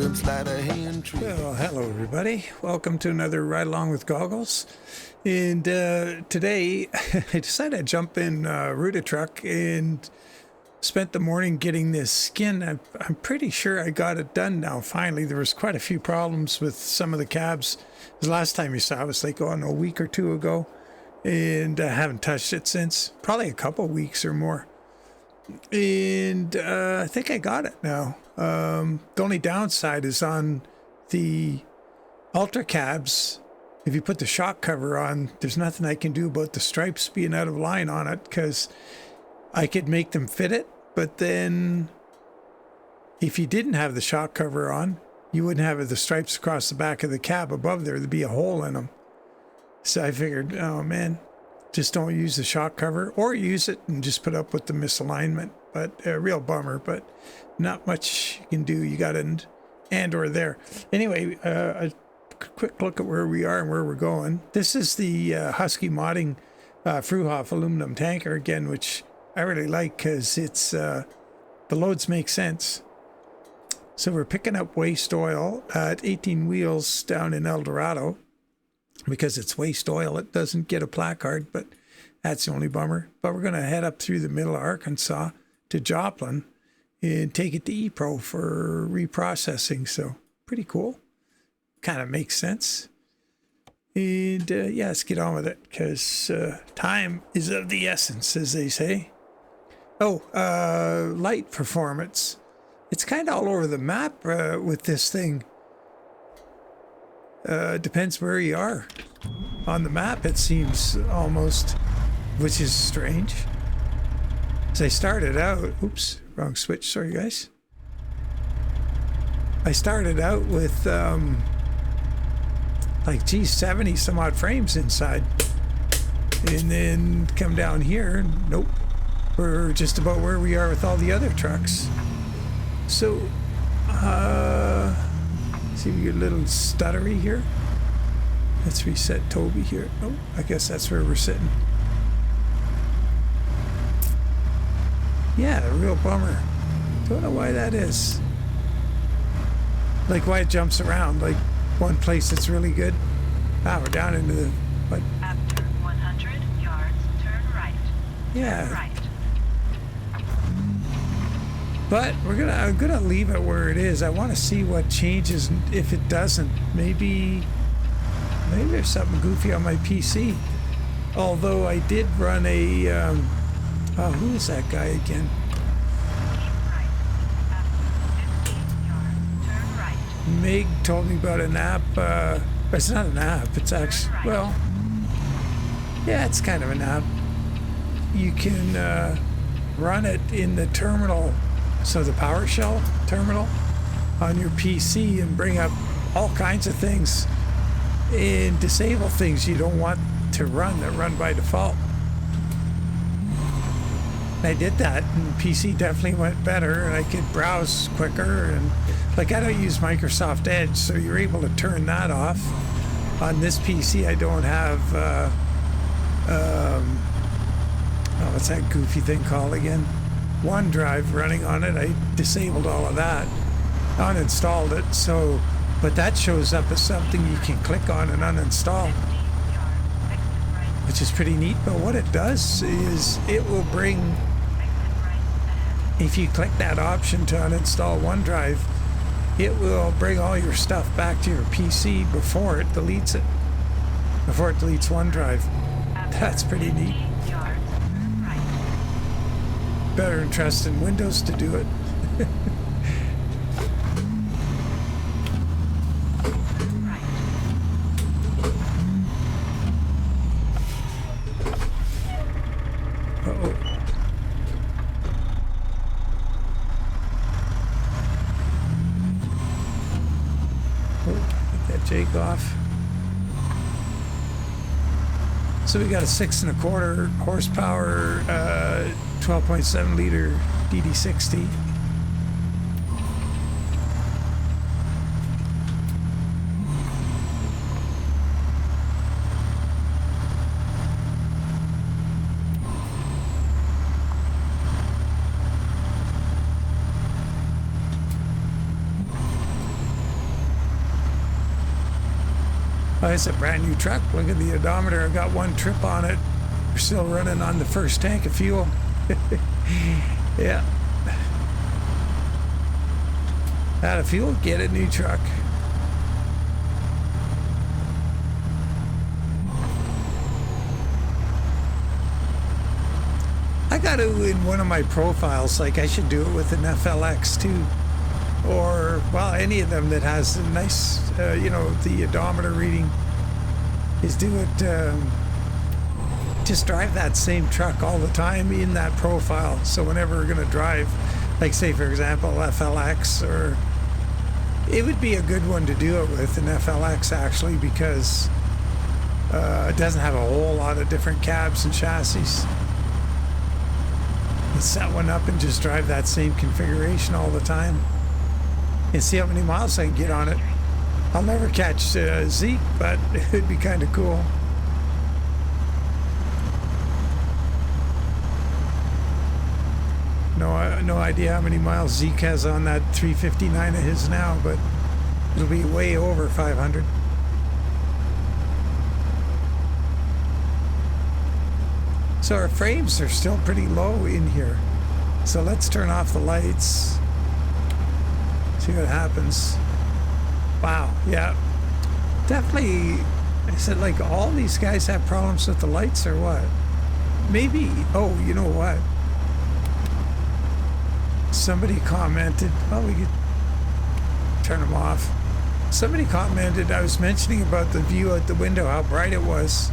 some sleight of hand trick. Well, hello everybody. Welcome to another Ride Along with Goggles. And today I decided to jump in Ruda truck and spent the morning getting this skin. I'm pretty sure I got it done now finally. There was quite a few problems with some of the cabs. The last time you saw it was like a week or two ago, and I haven't touched it since. Probably a couple weeks or more. And I think I got it now. The only downside is on the Ultra cabs. If you put the shock cover on, there's nothing I can do about the stripes being out of line on it, because I could make them fit it, but then if you didn't have the shock cover on, you wouldn't have the stripes across the back of the cab above there. There'd be a hole in them. So I figured, oh man, just don't use the shock cover, or use it and just put up with the misalignment. But a real bummer, but not much you can do. You got an and or there. Anyway, a quick look at where we are and where we're going. This is the Husky Modding Fruehauf aluminum tanker again, which I really like because it's the loads make sense. So we're picking up waste oil at 18 wheels down in Dorado. Because it's waste oil, it doesn't get a placard, but that's the only bummer. But we're going to head up through the middle of Arkansas to Joplin and take it to ePro for reprocessing. So pretty cool. Kind of makes sense. And yeah, let's get on with it, because time is of the essence, as they say. Oh, light performance. It's kind of all over the map with this thing. Depends where you are on the map, it seems, almost, which is strange. As I started out, oops, wrong switch, sorry guys. I started out with like 70 some odd frames inside, and then come down here, nope, we're just about where we are with all the other trucks. So see, we get a little stuttery here. Let's reset Toby here. Oh, I guess that's where we're sitting. Yeah, a real bummer. Don't know why that is. Like why it jumps around. Like one place that's really good. Ah, we're down into the what? After 100 yards, turn right. Yeah. Turn right. But I'm gonna leave it where it is. I want to see what changes if it doesn't. Maybe there's something goofy on my PC. Although I did run a oh, who is that guy again? Meg told me about an app. It's not an app. It's actually, well, yeah, it's kind of an app. You can run it in the terminal. So the PowerShell terminal on your PC, and bring up all kinds of things and disable things you don't want to run that run by default. And I did that, and PC definitely went better, and I could browse quicker. And like, I don't use Microsoft Edge, so you're able to turn that off. On this PC, I don't have oh, what's that goofy thing called again? OneDrive running on it. I disabled all of that, uninstalled it. So, but that shows up as something you can click on and uninstall, which is pretty neat. But what it does is it will bring, if you click that option to uninstall OneDrive, it will bring all your stuff back to your PC before it deletes it, before it deletes OneDrive. That's pretty neat. Better than trusting Windows to do it. Uh-oh. Oh, get that Jake off. So we got a 6.25 horsepower 12.7 liter DD60. Oh, it's a brand new truck. Look at the odometer. I got one trip on it. We're still running on the first tank of fuel. Yeah. Out of fuel, get a new truck. I got to, in one of my profiles, like I should do it with an FLX too. Or, well, any of them that has a nice, you know, the odometer reading, is do it, just drive that same truck all the time in that profile. So whenever we're going to drive, like say for example, FLX, or it would be a good one to do it with an FLX actually, because it doesn't have a whole lot of different cabs and chassis. You set one up and just drive that same configuration all the time and see how many miles I can get on it. I'll never catch Zeke, but it would be kind of cool. No idea how many miles Zeke has on that 359 of his now, but it'll be way over 500. So our frames are still pretty low in here. So let's turn off the lights. See what happens. Wow, yeah. Definitely, I said like all these guys have problems with the lights or what? Maybe, oh, you know what? Somebody commented, well, we could turn them off. Somebody commented, I was mentioning about the view out the window, how bright it was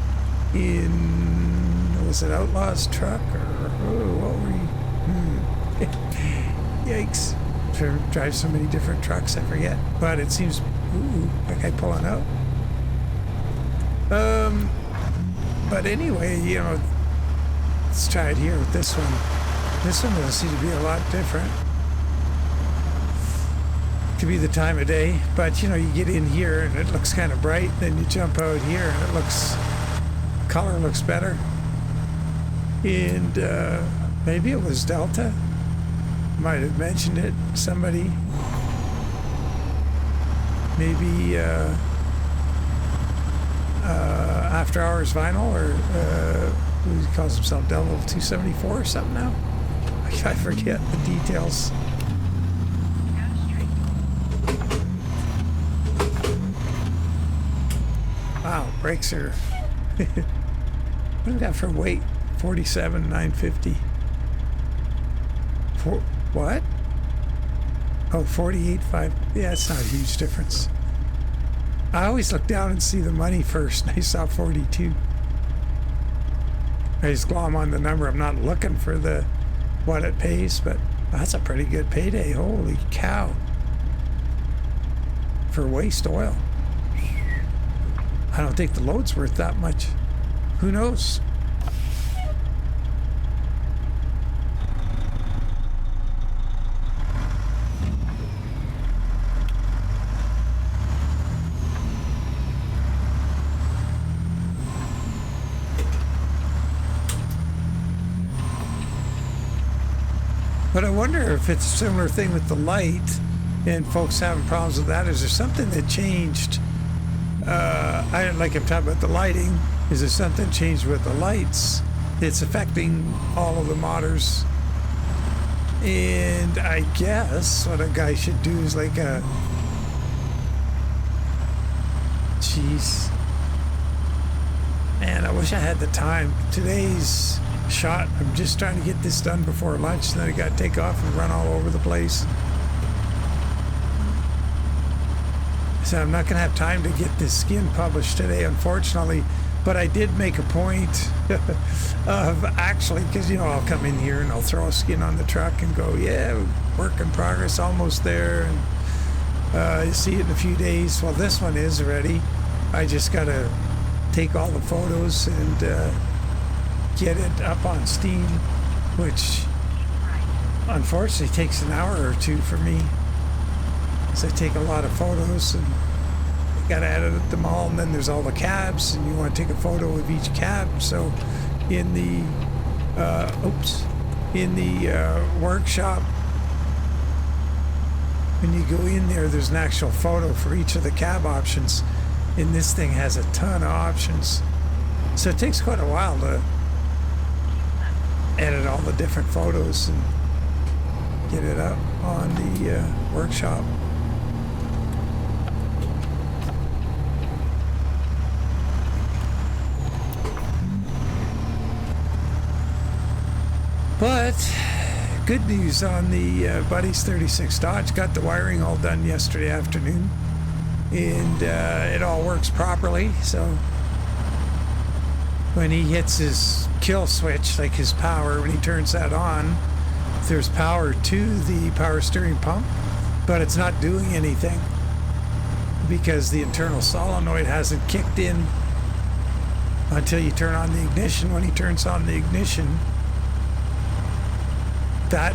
in, was it Outlaw's truck or what were you? Yikes. Drive so many different trucks, I forget. But it seems, ooh, that guy pulling out. But anyway, you know, let's try it here with this one. This one will seem to be a lot different. Could be the time of day, but you know, you get in here and it looks kind of bright, then you jump out here and it looks, color looks better. And maybe it was Delta. Might have mentioned it, somebody. Maybe After Hours Vinyl, or who calls himself Devil 274 or something now. I forget the details. Wow, brakes are. What do we got for weight? 47,950. What? Oh, 48.5. Yeah, it's not a huge difference. I always look down and see the money first, and I saw 42. I just glom on the number. I'm not looking for the what it pays, but that's a pretty good payday. Holy cow. For waste oil. I don't think the load's worth that much. Who knows? But I wonder if it's a similar thing with the light and folks having problems with that. Is there something that changed? I'm talking about the lighting. Is there something changed with the lights that's affecting all of the modders? And I guess what a guy should do is like a... Jeez. Man, I wish I had the time. Today's shot, I'm just trying to get this done before lunch, and then I got to take off and run all over the place. So I'm not going to have time to get this skin published today, unfortunately, but I did make a point of actually, because, you know, I'll come in here and I'll throw a skin on the truck and go, yeah, work in progress, almost there, and you see it in a few days. Well, this one is ready. I just got to take all the photos and get it up on Steam, which unfortunately takes an hour or two for me, because I take a lot of photos and I got to edit them all, and then there's all the cabs and you want to take a photo of each cab. So in the workshop, when you go in there, there's an actual photo for each of the cab options, And this thing has a ton of options. So it takes quite a while to edit all the different photos and get it up on the workshop. But good news on the Buddies 36 Dodge. Got the wiring all done yesterday afternoon, and it all works properly. So when he hits his kill switch, like his power, when he turns that on, there's power to the power steering pump, but it's not doing anything because the internal solenoid hasn't kicked in until you turn on the ignition. When he turns on the ignition, that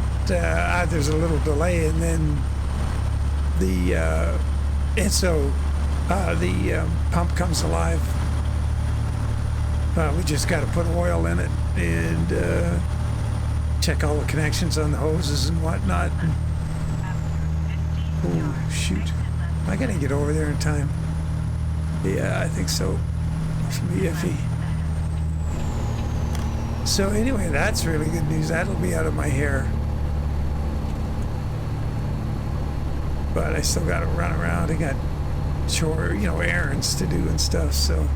there's a little delay, and then the pump comes alive. We just got to put oil in it and check all the connections on the hoses and whatnot. Oh shoot, I gotta get over there in time. Yeah, I think so. It's gonna be iffy. So anyway, that's really good news. That'll be out of my hair. But I still got to run around. I got errands to do and stuff, so.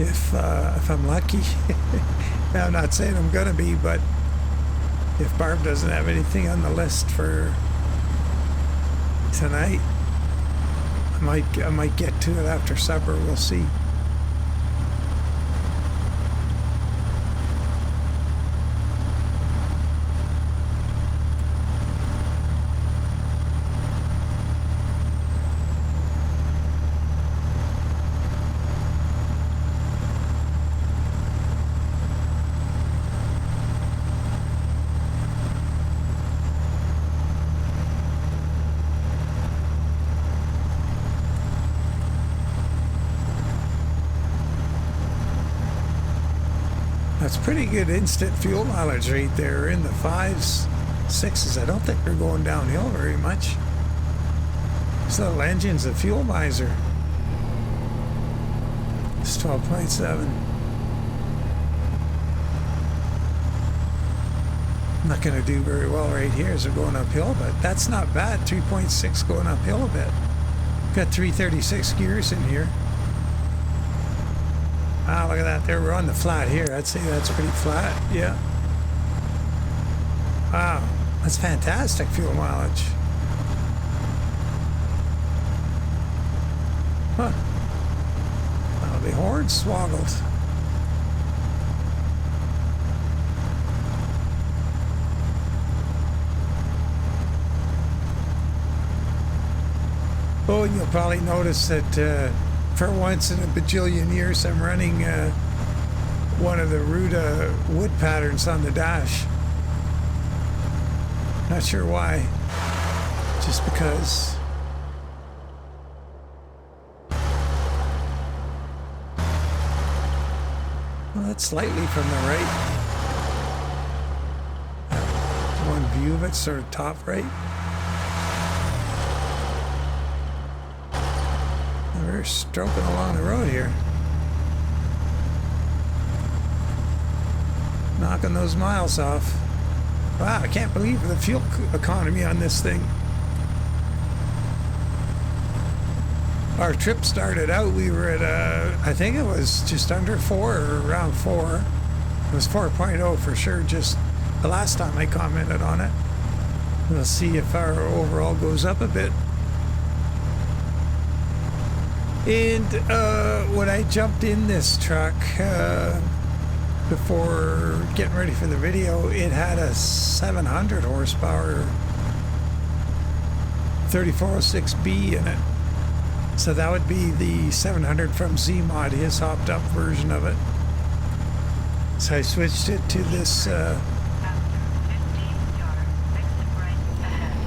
If I'm lucky. I'm not saying I'm gonna be, but if Barb doesn't have anything on the list for tonight, I might get to it after supper. We'll see. That's pretty good instant fuel mileage right there, in the 5s, 6s. I don't think we're going downhill very much. This little engine's a fuel miser. It's 12.7. I'm not going to do very well right here as we're going uphill, but that's not bad. 3.6 going uphill a bit. Got 336 gears in here. Ah, look at that there. We're on the flat here. I'd say that's pretty flat. Yeah. Wow. That's fantastic fuel mileage. Huh. Oh, the horn swoggled. Oh, and you'll probably notice that for once in a bajillion years, I'm running one of the Ruda wood patterns on the dash. Not sure why. Just because. Well, that's slightly from the right. One view of it, sort of top right. We're stroking along the road here. Knocking those miles off. Wow, I can't believe the fuel economy on this thing. Our trip started out, we were at, I think it was just under 4 or around 4. It was 4.0 for sure, just the last time I commented on it. We'll see if our overall goes up a bit. And when I jumped in this truck before getting ready for the video, it had a 700 horsepower 3406B in it. So that would be the 700 from ZMod, his hopped up version of it. So I switched it to this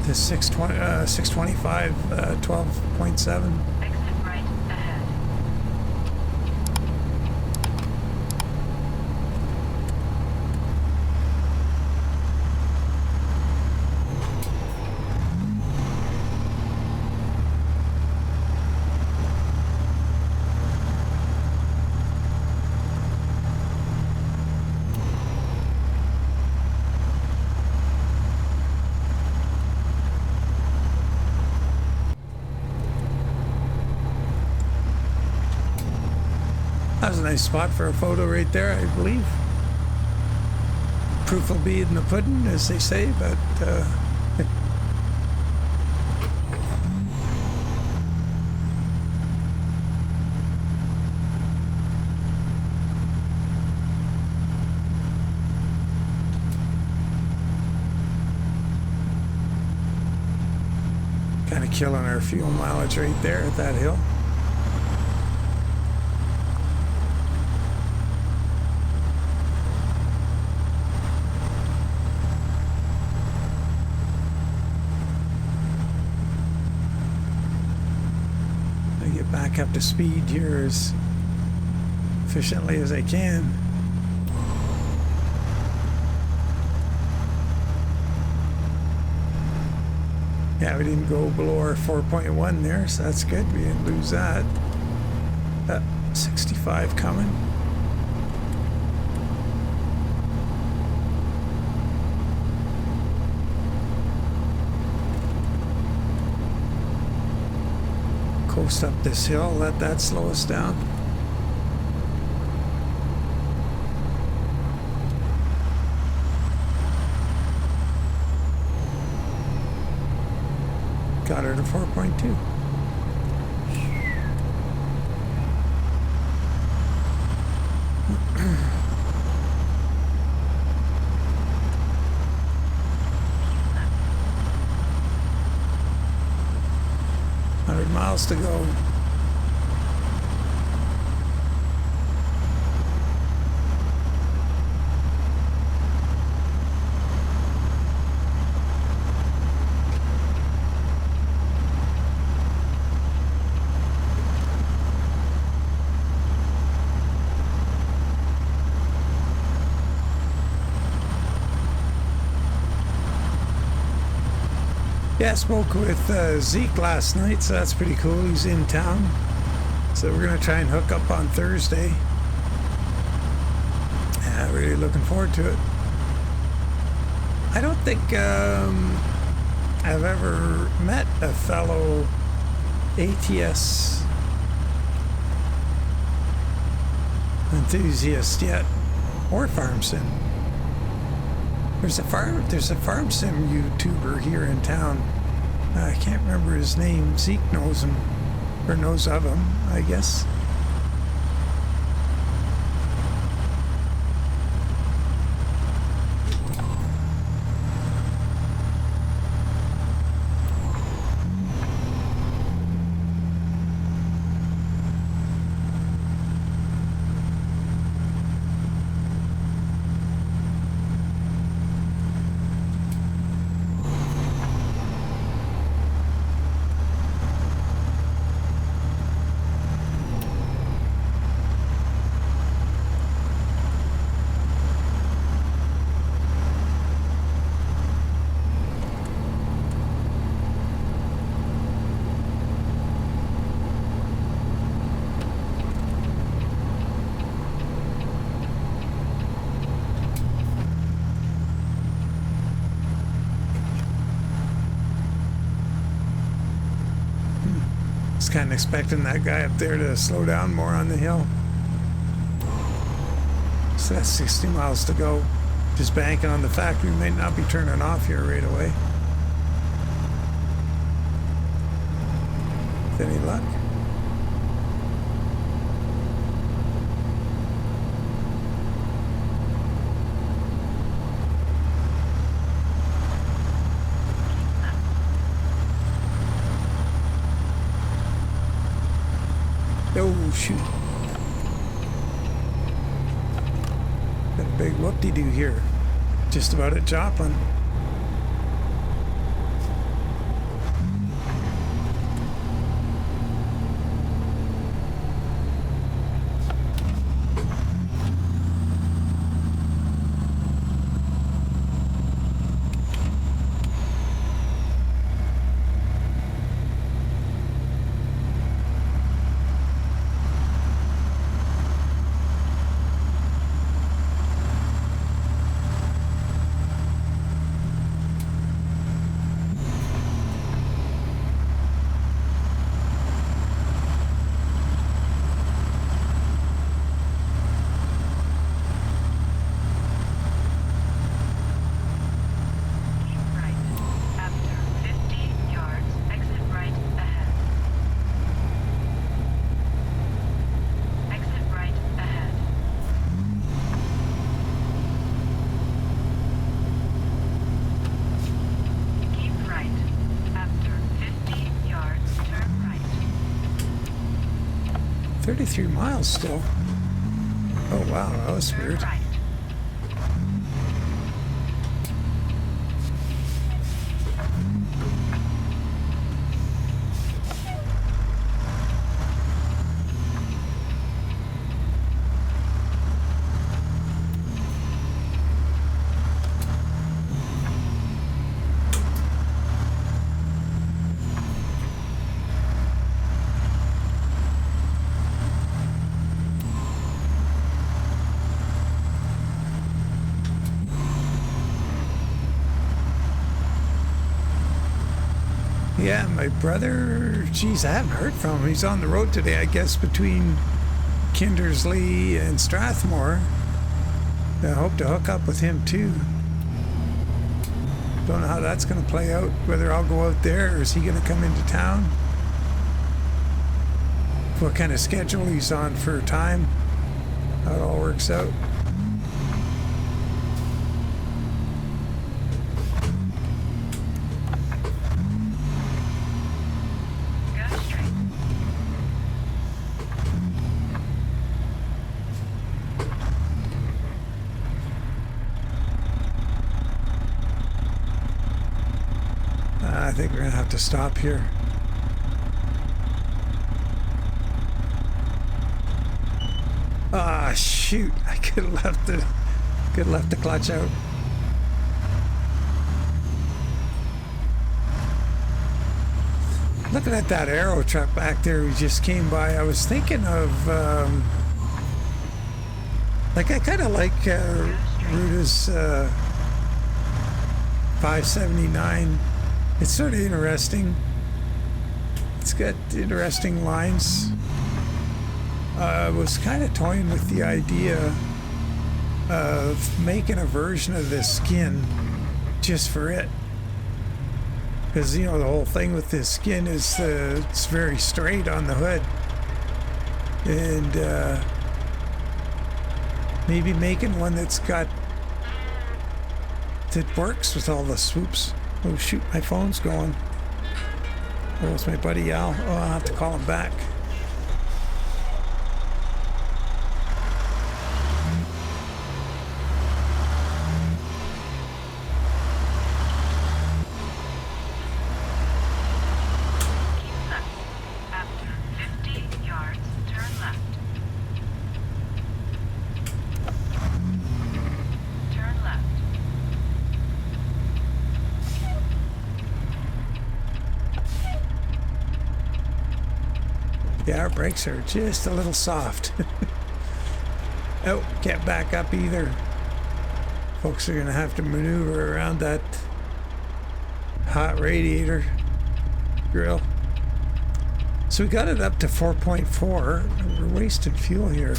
this 625 12.7. Exit right ahead. That was a nice spot for a photo right there, I believe. Proof will be in the pudding, as they say, but kind of killing our fuel mileage right there at that hill. Back up to speed here as efficiently as I can. Yeah, we didn't go below our 4.1 there, so that's good. We didn't lose that. 65 coming. Coast up this hill, let that slow us down. Got her to 4.2. Miles to go. Yeah, I spoke with Zeke last night, so that's pretty cool. He's in town. So we're going to try and hook up on Thursday. Yeah, really looking forward to it. I don't think I've ever met a fellow ATS enthusiast yet, or farm sim. There's a farm sim YouTuber here in town. I can't remember his name. Zeke knows him, or knows of him, I guess. Kind of expecting that guy up there to slow down more on the hill. So that's 60 miles to go. Just banking on the fact we might not be turning off here right away. With any luck. Oh, shoot. Got a big whoop-de-doo here. Just about at Joplin. Right. After 50 yards, turn right. 33 miles still. Oh wow, that was Turn weird. right. Yeah, my brother, geez, I haven't heard from him. He's on the road today, I guess, between Kindersley and Strathmore. I hope to hook up with him too. Don't know how that's going to play out, whether I'll go out there or is he going to come into town. What kind of schedule he's on for time, how it all works out. Go straight. I think we're going to have to stop here. Ah, shoot. I could have left the clutch out. Looking at that Aero truck back there we just came by, I was thinking of, like, I kind of like Ruda's 579. It's sort of interesting. It's got interesting lines. I was kind of toying with the idea of making a version of this skin just for it. Because, you know, the whole thing with this skin is it's very straight on the hood. And maybe making one that works with all the swoops. Oh shoot, my phone's going. Oh, it's my buddy Al. Oh, I'll have to call him back. Keep left. After 50 yards, turn left. Turn left. Yeah, our brakes are just a little soft. Oh, can't back up either. Folks are gonna have to maneuver around that hot radiator grill. So we got it up to 4.4. We're wasting fuel here.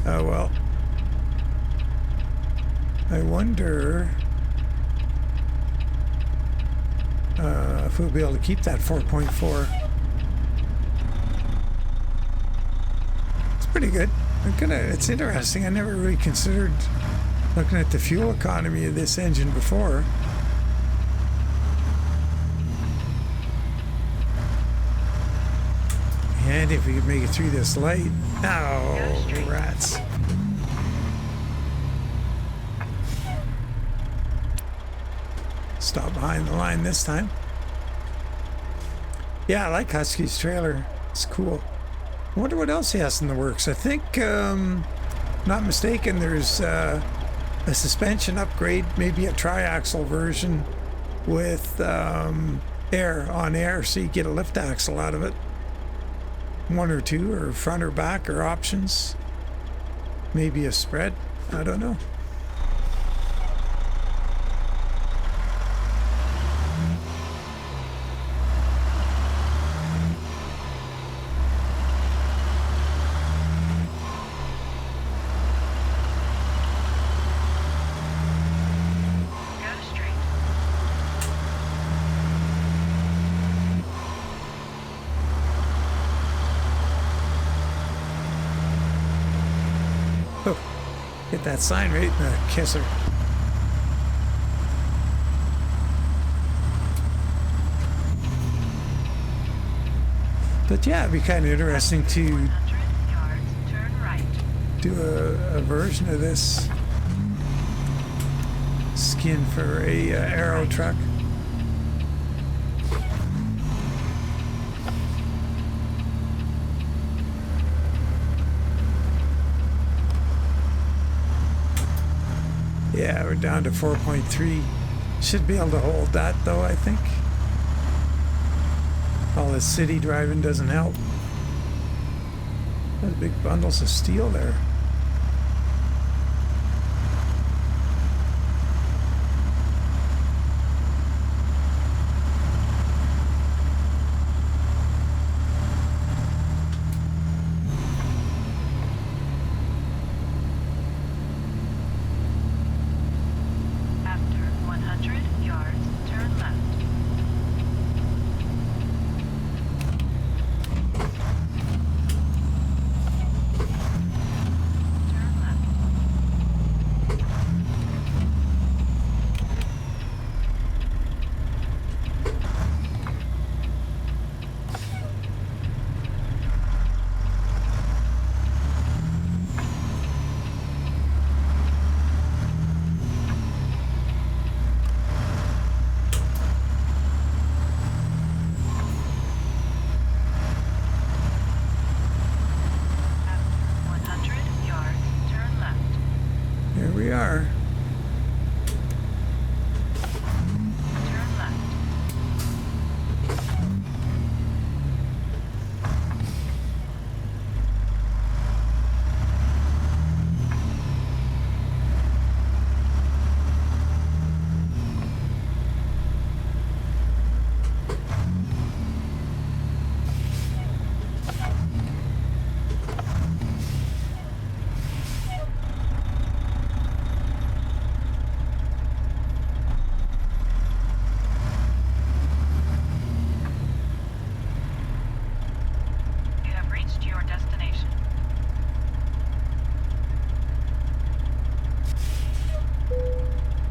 Oh well. I wonder if we'll be able to keep that 4.4. It's pretty good. It's interesting. I never really considered looking at the fuel economy of this engine before. handy if we could make it through this light. Oh, rats. Stop behind the line this time. Yeah, I like Husky's trailer. It's cool. I wonder what else he has in the works. I think, not mistaken, there's a suspension upgrade, maybe a triaxle version with air on air, so you get a lift axle out of it. One or two, or front or back, or options. Maybe a spread. I don't know. Hit that sign right in the kisser. But yeah, it'd be kind of interesting to do a version of this skin for a aero truck. Yeah, we're down to 4.3. Should be able to hold that though, I think. All this city driving doesn't help. Those big bundles of steel there.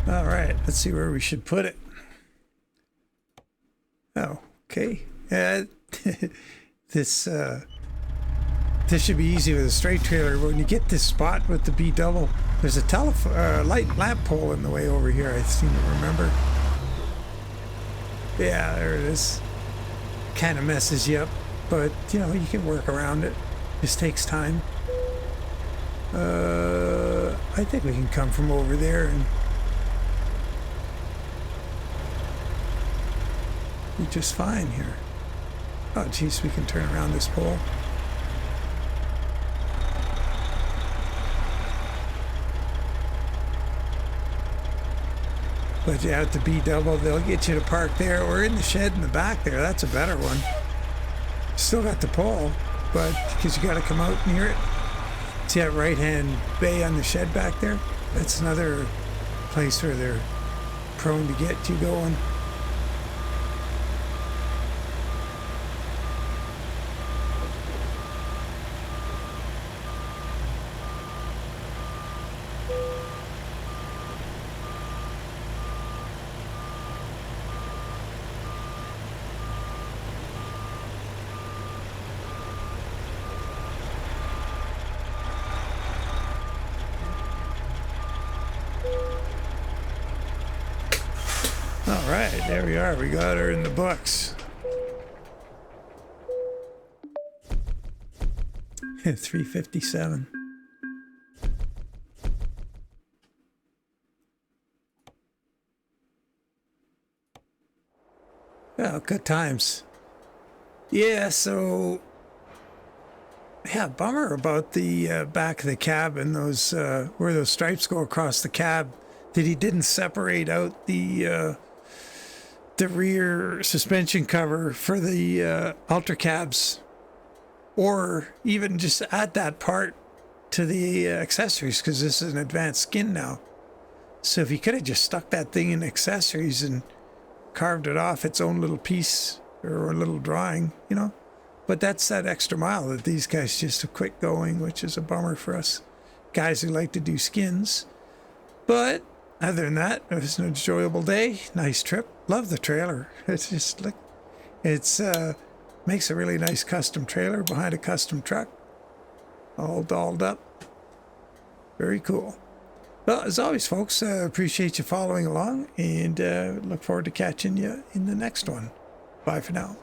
All right, let's see where we should put it. Oh, okay. This should be easy with a straight trailer. When you get this spot with the B double, there's a light lamp pole in the way over here. I seem to remember. Yeah, there it is. Kind of messes you up, but you know you can work around it. Just takes time. I think we can come from over there and be just fine here. Oh, geez, we can turn around this pole. But yeah, at the B double, they'll get you to park there or in the shed in the back there. That's a better one. Still got the pole, but because you got to come out near it. See that right-hand bay on the shed back there? That's another place where they're prone to get you going. All right, there we are. We got her in the books. 357. Oh, good times. Yeah, so yeah, bummer about the back of the cab and those where those stripes go across the cab, that he didn't separate out the rear suspension cover for the ultra cabs, or even just add that part to the accessories, because this is an advanced skin now. So if he could have just stuck that thing in accessories and carved it off its own little piece or a little drawing, you know. But that's that extra mile that these guys just have quit going, which is a bummer for us guys who like to do skins. But other than that, it was an enjoyable day. Nice trip. Love the trailer. It's just like, it's makes a really nice custom trailer behind a custom truck, all dolled up. Very cool. Well, as always, folks, appreciate you following along, and look forward to catching you in the next one. Bye for now.